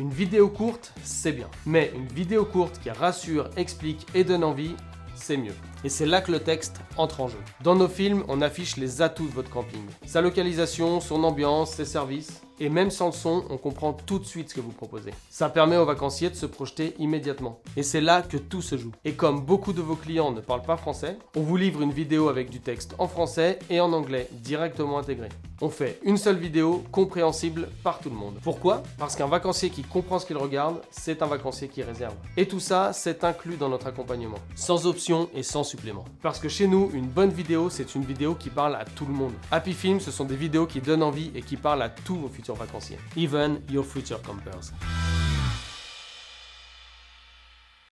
Une vidéo courte, c'est bien. Mais une vidéo courte qui rassure, explique et donne envie, c'est mieux. Et c'est là que le texte entre en jeu. Dans nos films, on affiche les atouts de votre camping. Sa localisation, son ambiance, ses services. Et même sans le son, on comprend tout de suite ce que vous proposez. Ça permet aux vacanciers de se projeter immédiatement. Et c'est là que tout se joue. Et comme beaucoup de vos clients ne parlent pas français, on vous livre une vidéo avec du texte en français et en anglais directement intégré. On fait une seule vidéo compréhensible par tout le monde. Pourquoi ? Parce qu'un vacancier qui comprend ce qu'il regarde, c'est un vacancier qui réserve. Et tout ça, c'est inclus dans notre accompagnement. Sans option et sans supplément. Parce que chez nous, une bonne vidéo, c'est une vidéo qui parle à tout le monde. Happy Film, ce sont des vidéos qui donnent envie et qui parlent à tous vos futurs vacanciers. Even your future campers.